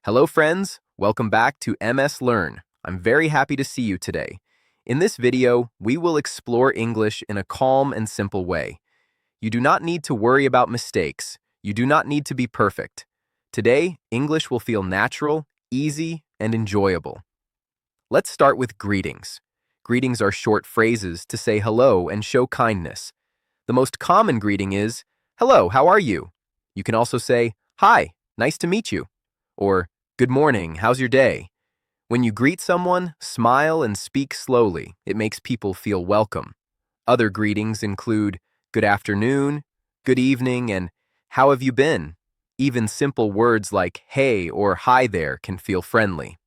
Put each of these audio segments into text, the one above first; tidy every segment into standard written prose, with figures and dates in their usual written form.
Hello, friends. Welcome back to MS Learn. I'm very happy to see you today. In this video, we will explore English in a calm and simple way. You do not need to worry about mistakes. You do not need to be perfect. Today, English will feel natural, easy, and enjoyable. Let's start with greetings. Greetings are short phrases to say hello and show kindness. The most common greeting is, "Hello, how are you?" You can also say, "Hi, nice to meet you," or "Good morning, how's your day?" When you greet someone, smile and speak slowly. It makes people feel welcome. Other greetings include good afternoon, good evening, and how have you been? Even simple words like hey or hi there can feel friendly.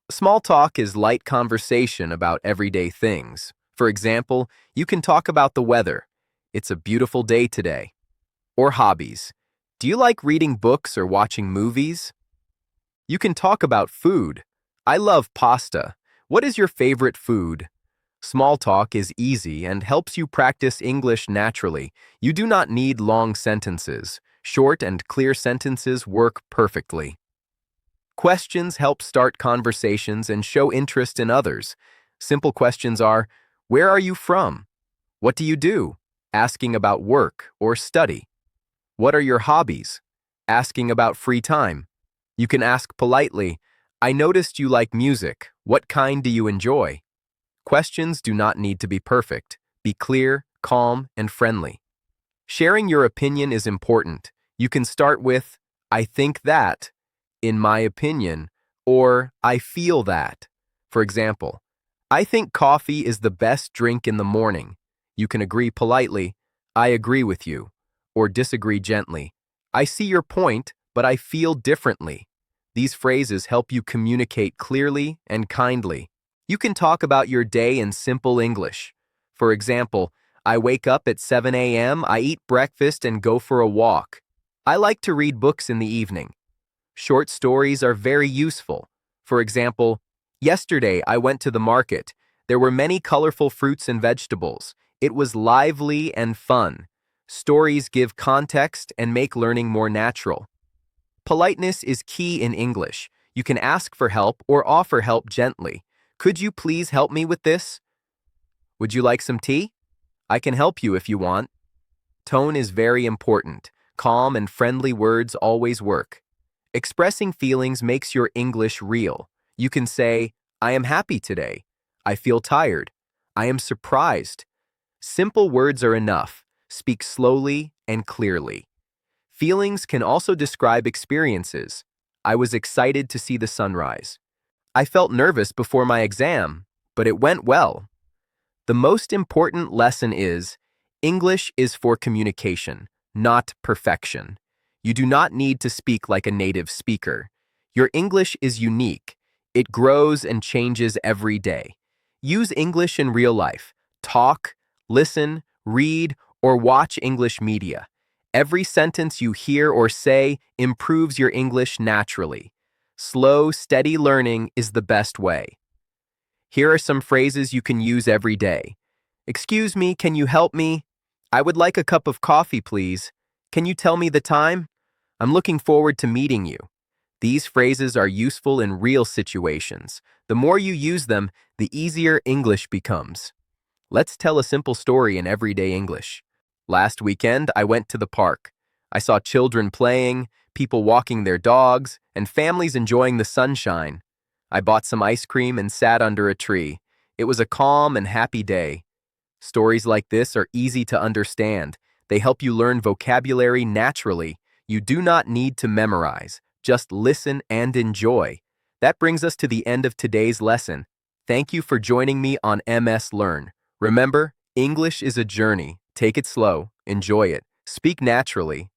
Small talk is light conversation about everyday things. For example, you can talk about the weather. It's a beautiful day today. Or hobbies. Do you like reading books or watching movies? You can talk about food. I love pasta. What is your favorite food? Small talk is easy and helps you practice English naturally. You do not need long sentences. Short and clear sentences work perfectly. Questions help start conversations and show interest in others. Simple questions are, where are you from? What do you do? Asking about work or study. What are your hobbies? Asking about free time. You can ask politely, I noticed you like music. What kind do you enjoy? Questions do not need to be perfect. Be clear, calm, and friendly. Sharing your opinion is important. You can start with, I think that, in my opinion, or I feel that. For example, I think coffee is the best drink in the morning. You can agree politely, I agree with you, or disagree gently. I see your point, but I feel differently. These phrases help you communicate clearly and kindly. You can talk about your day in simple English. For example, I wake up at 7 a.m., I eat breakfast and go for a walk. I like to read books in the evening. Short stories are very useful. For example, yesterday I went to the market. There were many colorful fruits and vegetables. It was lively and fun. Stories give context and make learning more natural. Politeness is key in English. You can ask for help or offer help gently. Could you please help me with this? Would you like some tea? I can help you if you want. Tone is very important. Calm and friendly words always work. Expressing feelings makes your English real. You can say, I am happy today. I feel tired. I am surprised. Simple words are enough. Speak slowly and clearly. Feelings can also describe experiences. I was excited to see the sunrise. I felt nervous before my exam, but it went well. The most important lesson is, English is for communication, not perfection. You do not need to speak like a native speaker. Your English is unique. It grows and changes every day. Use English in real life. Talk, listen, read, or watch English media. Every sentence you hear or say improves your English naturally. Slow, steady learning is the best way. Here are some phrases you can use every day. Excuse me, can you help me? I would like a cup of coffee, please. Can you tell me the time? I'm looking forward to meeting you. These phrases are useful in real situations. The more you use them, the easier English becomes. Let's tell a simple story in everyday English. Last weekend, I went to the park. I saw children playing, people walking their dogs, and families enjoying the sunshine. I bought some ice cream and sat under a tree. It was a calm and happy day. Stories like this are easy to understand. They help you learn vocabulary naturally. You do not need to memorize. Just listen and enjoy. That brings us to the end of today's lesson. Thank you for joining me on MS Learn. Remember, English is a journey. Take it slow, enjoy it, speak naturally,